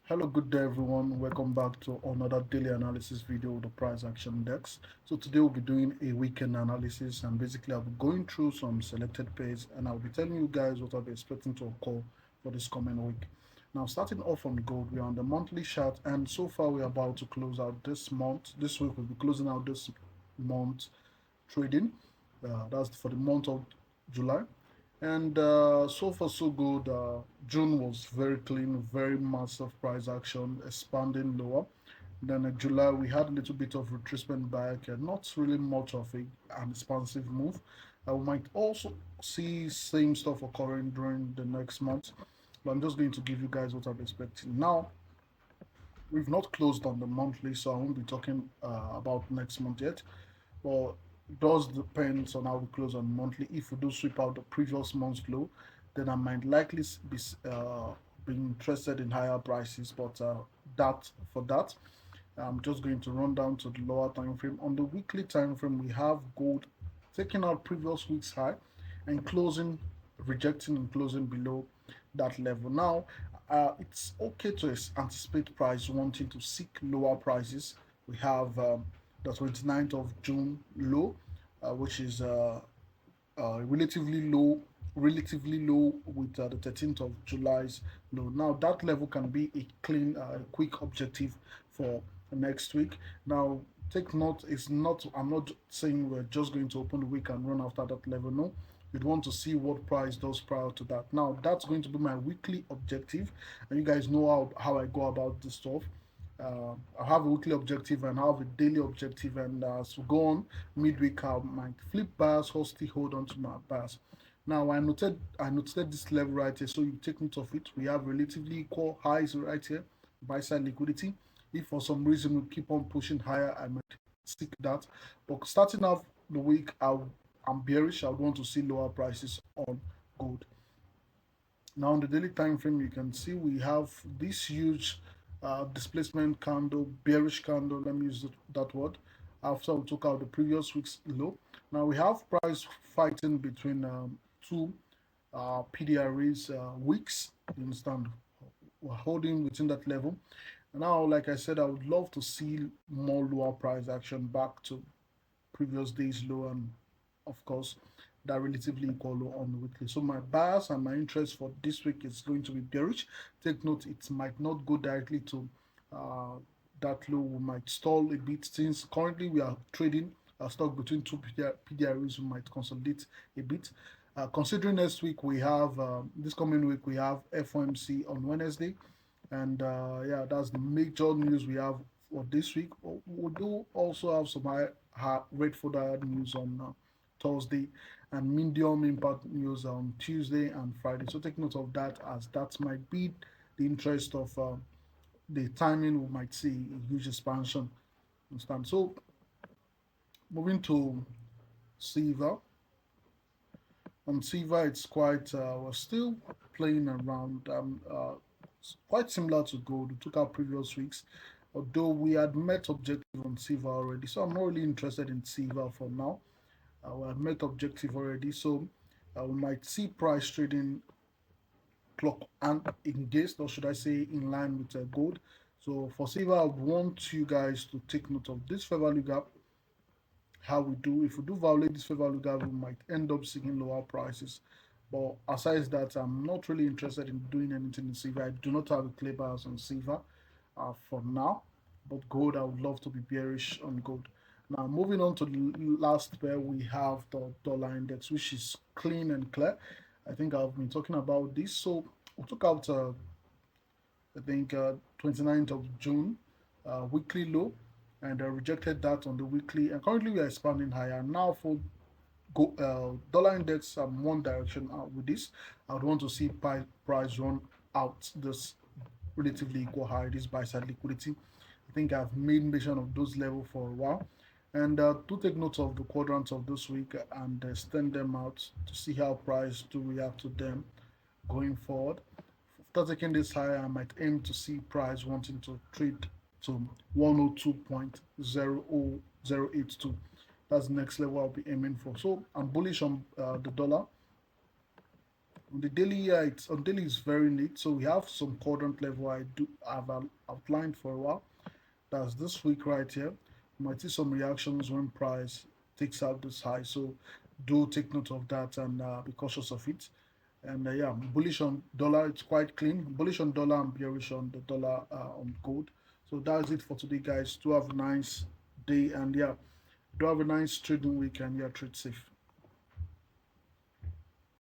Hello, good day everyone. Welcome back to another daily analysis video of the price action index. So today we'll be doing a weekend analysis, and basically I'll be going through some selected pairs and I'll be telling you guys what I'll be expecting to occur for this coming week. Now, starting off on gold, we're on the monthly chart, and so far we're about to close out this month. This week we'll be closing out this month trading. That's for the month of July. And so far, so good. June was very clean, very massive price action, expanding lower. Then in July, we had a little bit of retracement back, and not really much of an expansive move. We might also see same stuff occurring during the next month, but I'm just going to give you guys what I'm expecting. Now, we've not closed on the monthly, so I won't be talking about next month yet. But it does depend on how we close on monthly. If we do sweep out the previous month's low, then I might likely be interested in higher prices. But that, I'm just going to run down to the lower time frame. On the weekly time frame, we have gold taking out previous week's high and closing, rejecting and closing below that level. Now, it's okay to anticipate price wanting to seek lower prices. We have the 29th of June low, which is relatively low with the 13th of July's low. Now that level can be a clean, quick objective for next week. Now take note, it's not. I'm not saying we're just going to open the week and run after that level. No, you'd want to see what price does prior to that. Now that's going to be my weekly objective, and you guys know how I go about this stuff. I have a weekly objective and I have a daily objective, and as we go on midweek, I might flip bars or still hold on to my bars. Now I noted this level right here, so you take note of it. We have relatively equal highs right here, buy side liquidity. If for some reason we keep on pushing higher, I might stick that. But starting off the week, I'm bearish. I would want to see lower prices on gold. Now on the daily time frame, you can see we have this huge displacement candle, bearish candle. Let me use that word. After we took out the previous week's low, now we have price fighting between two PDRAs weeks. You understand? We're holding within that level. Now, like I said, I would love to see more lower price action back to previous day's low, and of course that relatively equal low on the weekly. So my bias and my interest for this week is going to be bearish. Take note, it might not go directly to uh, that low. We might stall a bit since currently we are trading a stock between two PDRs. We might consolidate a bit. Considering next week we have this coming week we have FOMC on Wednesday, and yeah, that's the major news we have for this week. We do also have some red folder news on Thursday, and medium impact news on Tuesday and Friday. So take note of that, as that might be the interest of the timing. We might see a huge expansion. Understand? So moving to silver. On silver, it's quite we're still playing around. It's quite similar to gold. We took our previous weeks, although we had met objective on silver already. So I'm not really interested in silver for now. We had met objective already, so we might see price trading clock and engaged, or should I say, in line with gold. So for silver, I would want you guys to take note of this fair value gap. How we do, if we do violate this fair value gap, we might end up seeing lower prices. But aside that, I'm not really interested in doing anything in silver. I do not have a clear bias on silver for now. But gold, I would love to be bearish on gold. Now, moving on to the last pair, we have the dollar index, which is clean and clear. I think I've been talking about this. So we took out, I think, 29th of June, weekly low, and rejected that on the weekly. And currently, we are expanding higher. Now, for dollar index, one direction with this. I would want to see price run out this relatively equal high, this buy side liquidity. I think I've made mention of those levels for a while. And to take note of the quadrants of this week and extend them out to see how price to react to them going forward. After taking this high, I might aim to see price wanting to trade to 102.00082. That's the next level I'll be aiming for. So I'm bullish on the dollar. On the daily, yeah, it's on daily is very neat. So we have some quadrant level I do have outlined for a while. That's this week right here. You might see some reactions when price takes out this high. So do take note of that and be cautious of it. And yeah, bullish on dollar. It's quite clean. Bullish on dollar and bearish on the dollar on gold. So that's it for today, guys. Do have a nice day and yeah, do have a nice trading week and yeah, trade safe.